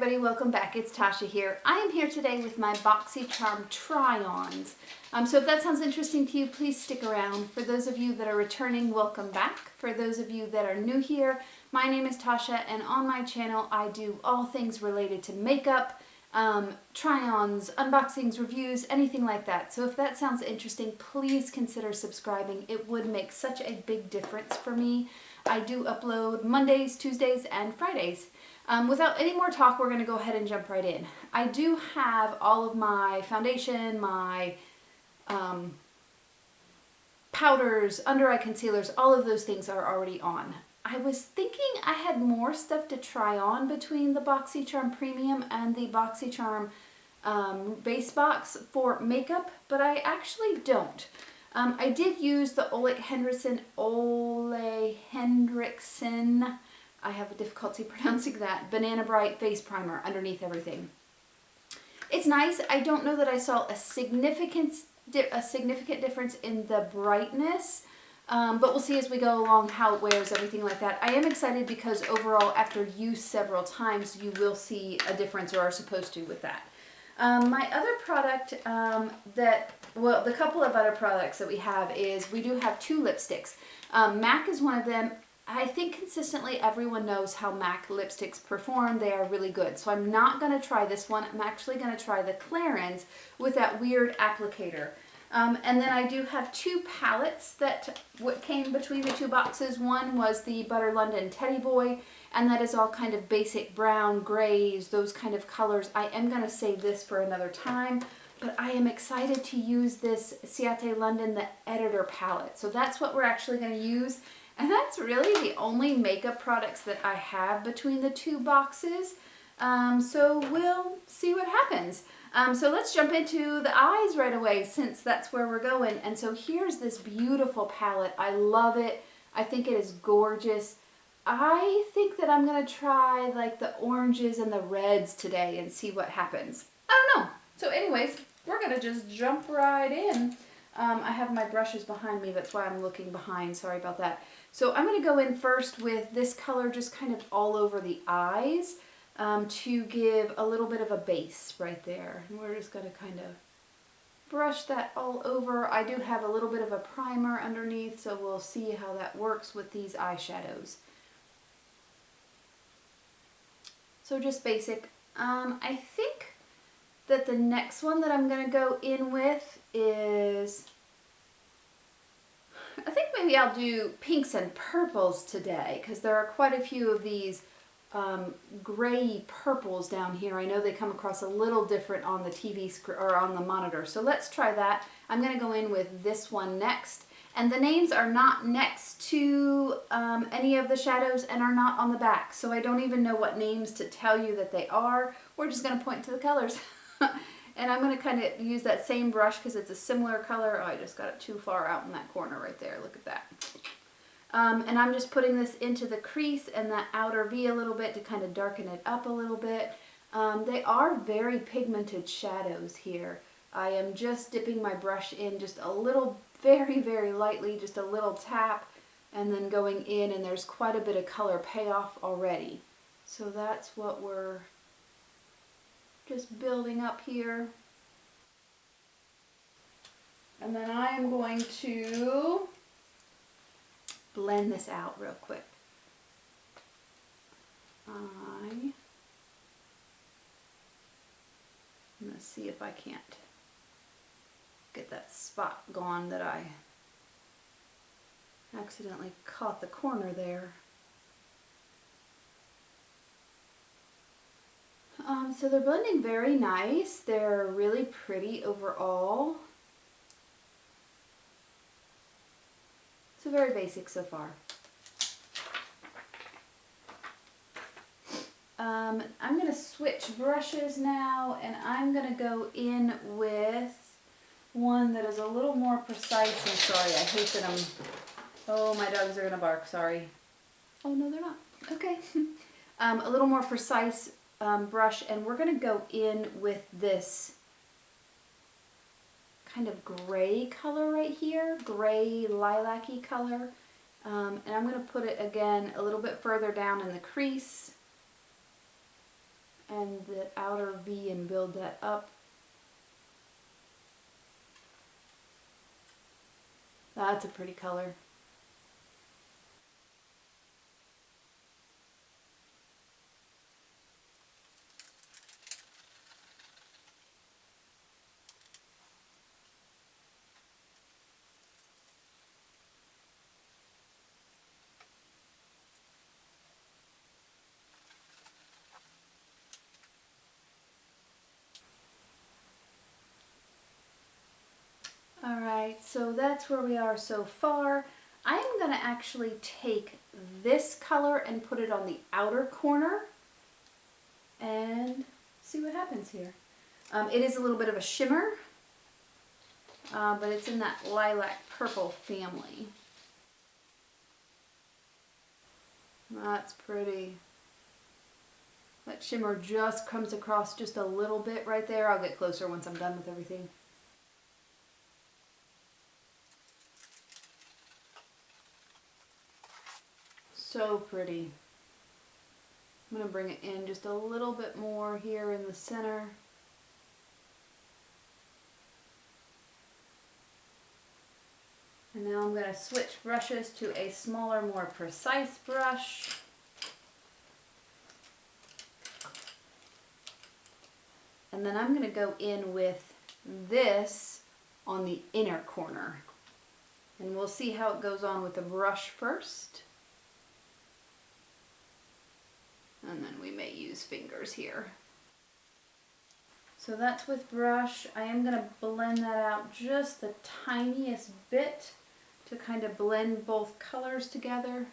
everybody, welcome back. It's Tasha here. I am here today with my Boxycharm Tryons. So if that sounds interesting to you, please stick around. For those of you that are returning, welcome back. For those of you that are new here, my name is Tasha, and on my channel I do all things related to makeup, try-ons, unboxings, reviews, anything like that. So if that sounds interesting, please consider subscribing. It would make such a big difference for me. I do upload Mondays, Tuesdays, and Fridays. Without any more talk, we're going to go ahead and jump right in. I do have all of my foundation, my powders, under-eye concealers, all of those things are already on. I was thinking I had more stuff to try on between the Boxycharm Premium and the Boxycharm Base Box for makeup, but I actually don't. I did use the Ole Henriksen, I have a difficulty pronouncing that, Banana Bright Face Primer underneath everything. It's nice. I don't know that I saw a significant difference in the brightness, but we'll see as we go along how it wears, everything like that. I am excited because overall, after use several times, you will see a difference, or are supposed to, with that. My other product the couple of other products that we have is, we do have two lipsticks. MAC is one of them. I think consistently everyone knows how MAC lipsticks perform. They are really good. So I'm not going to try this one. I'm actually going to try the Clarins with that weird applicator. And then I do have two palettes that came between the two boxes. One was the Butter London Teddy Boy, and that is all kind of basic brown, grays, those kind of colors. I am going to save this for another time, but I am excited to use this Ciate London, the Editor palette. So that's what we're actually going to use. And that's really the only makeup products that I have between the two boxes. So we'll see what happens. So let's jump into the eyes right away, since that's where we're going. And so here's this beautiful palette. I love it. I think it is gorgeous. I think that I'm going to try like the oranges and the reds today and see what happens. I don't know. So anyways, we're going to just jump right in. I have my brushes behind me, that's why I'm looking behind, sorry about that. So I'm going to go in first with this color just kind of all over the eyes to give a little bit of a base right there. And we're just going to kind of brush that all over. I do have a little bit of a primer underneath, so we'll see how that works with these eyeshadows. So just basic. I think that the next one that I'm going to go in with is, I think maybe I'll do pinks and purples today, because there are quite a few of these gray purples down here. I know they come across a little different on the TV screen or on the monitor. So let's try that. I'm going to go in with this one next. And the names are not next to any of the shadows and are not on the back. So I don't even know what names to tell you that they are. We're just going to point to the colors. And I'm going to kind of use that same brush because it's a similar color. Oh, I just got it too far out in that corner right there. Look at that. And I'm just putting this into the crease and that outer V a little bit to kind of darken it up a little bit. They are very pigmented shadows here. I am just dipping my brush in just a little, very, very lightly, just a little tap, and then going in, and there's quite a bit of color payoff already. So that's what we're just building up here. And then I am going to blend this out real quick. I'm going to see if I can't get that spot gone that I accidentally caught the corner there. So they're blending very nice. They're really pretty overall. So very basic so far. I'm going to switch brushes now, and I'm going to go in with one that is a little more precise. And sorry, I hate that I'm... Oh, my dogs are going to bark, sorry. Oh, no, they're not. Okay. A little more precise brush, and we're going to go in with this kind of gray color right here, gray lilac-y color. And I'm going to put it again a little bit further down in the crease. and the outer V and build that up. That's a pretty color. Alright, so that's where we are so far. I am going to actually take this color and put it on the outer corner and see what happens here. It is a little bit of a shimmer, but it's in that lilac purple family. That's pretty. That shimmer just comes across just a little bit right there. I'll get closer once I'm done with everything. So pretty. I'm going to bring it in just a little bit more here in the center. And now I'm going to switch brushes to a smaller, more precise brush. And then I'm going to go in with this on the inner corner. And we'll see how it goes on with the brush first. And then we may use fingers here. So that's with brush. I am going to blend that out just the tiniest bit to kind of blend both colors together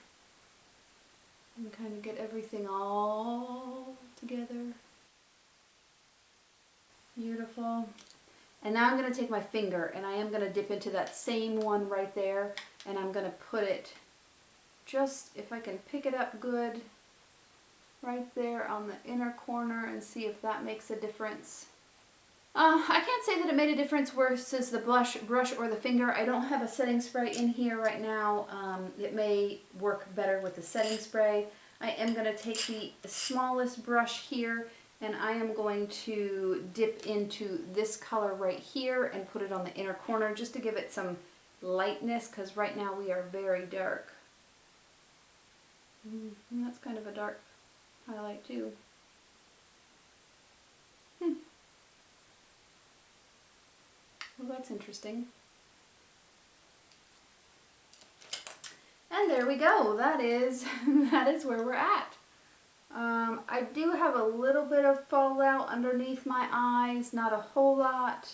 and kind of get everything all together. Beautiful. And now I'm going to take my finger and I am going to dip into that same one right there, and I'm going to put it just, if I can pick it up good, right there on the inner corner and see if that makes a difference. I can't say that it made a difference versus the brush or the finger. I don't have a setting spray in here right now. It may work better with the setting spray. I am going to take the smallest brush here and I am going to dip into this color right here and put it on the inner corner just to give it some lightness, because right now we are very dark. And that's kind of a dark highlight too. Well, that's interesting. And there we go. That is where we're at. I do have a little bit of fallout underneath my eyes, not a whole lot.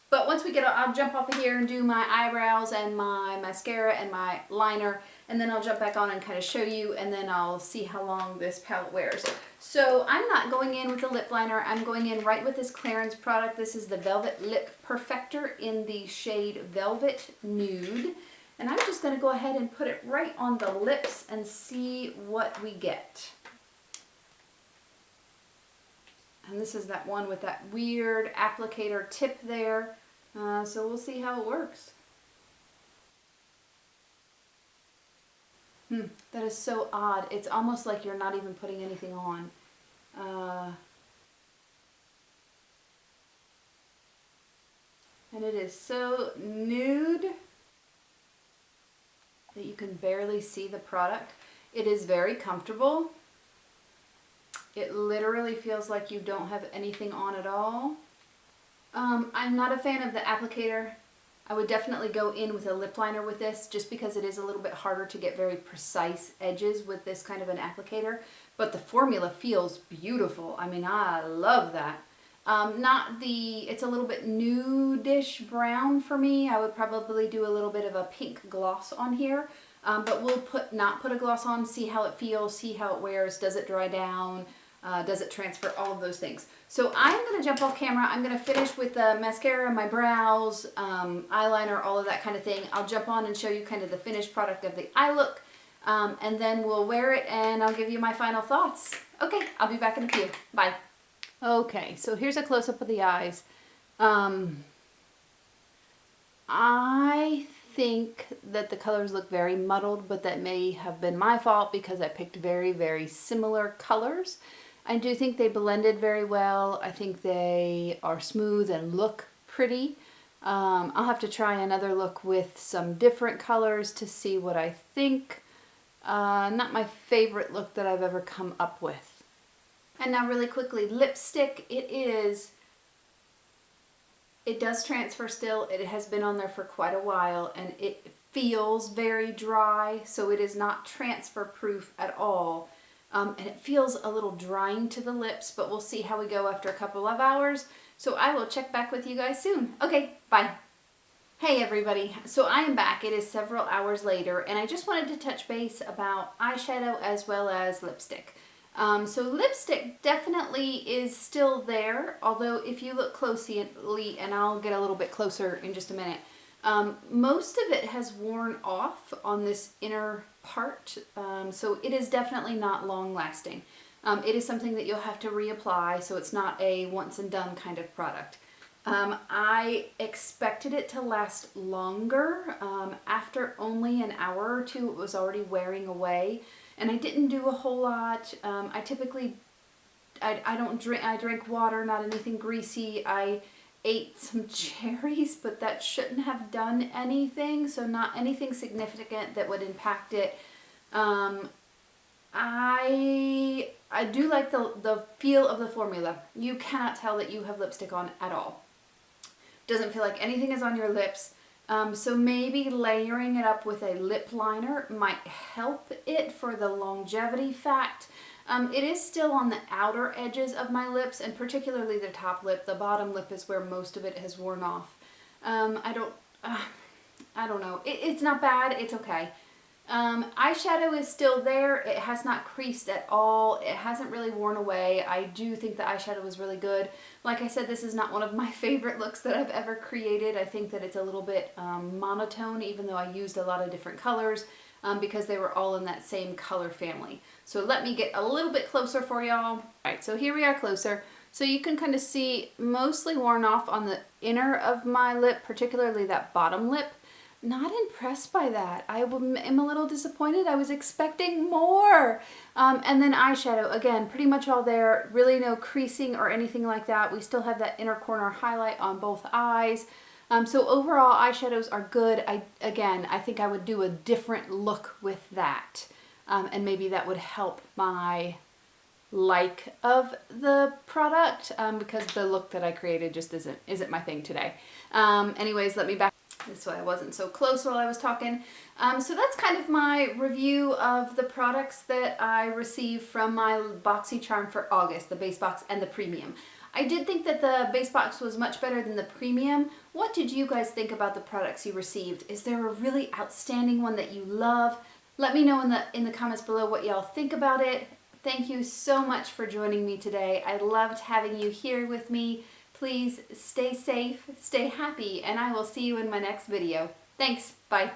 But once we get, I'll jump off of here and do my eyebrows and my mascara and my liner, and then I'll jump back on and kind of show you, and then I'll see how long this palette wears. So I'm not going in with a lip liner. I'm going in right with this Clarins product. This is the Velvet Lip Perfector in the shade Velvet Nude. And I'm just going to go ahead and put it right on the lips and see what we get. And this is that one with that weird applicator tip there. So we'll see how it works. That is so odd. It's almost like you're not even putting anything on. And it is so nude that you can barely see the product. It is very comfortable. It literally feels like you don't have anything on at all. I'm not a fan of the applicator. I would definitely go in with a lip liner with this, just because it is a little bit harder to get very precise edges with this kind of an applicator. But the formula feels beautiful. I mean, I love that. It's a little bit nude-ish brown for me. I would probably do a little bit of a pink gloss on here. But we'll not put a gloss on, see how it feels, see how it wears, does it dry down, does it transfer, all of those things. So I'm going to jump off camera. I'm going to finish with the mascara, my brows, eyeliner, all of that kind of thing. I'll jump on and show you kind of the finished product of the eye look. And then we'll wear it and I'll give you my final thoughts. Okay, I'll be back in a few. Bye. Okay, so here's a close-up of the eyes. I think that the colors look very muddled, but that may have been my fault because I picked very, very similar colors. I do think they blended very well. I think they are smooth and look pretty. I'll have to try another look with some different colors to see what I think. Not my favorite look that I've ever come up with. And now really quickly, lipstick, it does transfer still. It has been on there for quite a while and it feels very dry, so it is not transfer proof at all. And it feels a little drying to the lips, but we'll see how we go after a couple of hours. So I will check back with you guys soon. Okay, bye. Hey everybody, so I am back. It is several hours later and I just wanted to touch base about eyeshadow as well as lipstick. So lipstick definitely is still there, although if you look closely, and I'll get a little bit closer in just a minute, most of it has worn off on this inner part, so it is definitely not long lasting. It is something that you'll have to reapply, so it's not a once and done kind of product. I expected it to last longer. After only an hour or two, it was already wearing away, and I didn't do a whole lot. I drink water, not anything greasy. I ate some cherries, but that shouldn't have done anything, so not anything significant that would impact it. I do like the feel of the formula. You cannot tell that you have lipstick on at all. Doesn't feel like anything is on your lips. So maybe layering it up with a lip liner might help it for the longevity fact. It is still on the outer edges of my lips, and particularly the top lip. The bottom lip is where most of it has worn off. I don't know. It's not bad. It's okay. Eyeshadow is still there. It has not creased at all. It hasn't really worn away. I do think the eyeshadow was really good. Like I said, this is not one of my favorite looks that I've ever created. I think that it's a little bit monotone, even though I used a lot of different colors because they were all in that same color family. So let me get a little bit closer for y'all. All right, so here we are closer. So you can kind of see mostly worn off on the inner of my lip, particularly that bottom lip. Not impressed by that. I am a little disappointed. I was expecting more. And then eyeshadow, again, pretty much all there. Really no creasing or anything like that. We still have that inner corner highlight on both eyes. So overall, eyeshadows are good. I think I would do a different look with that. And maybe that would help my like of the product because the look that I created just isn't my thing today. Anyways, let me back this way I wasn't so close while I was talking. So that's kind of my review of the products that I received from my Boxycharm for August, the base box and the premium. I did think that the base box was much better than the premium. What did you guys think about the products you received? Is there a really outstanding one that you love? Let me know in the comments below what y'all think about it. Thank you so much for joining me today. I loved having you here with me. Please stay safe, stay happy, and I will see you in my next video. Thanks, bye.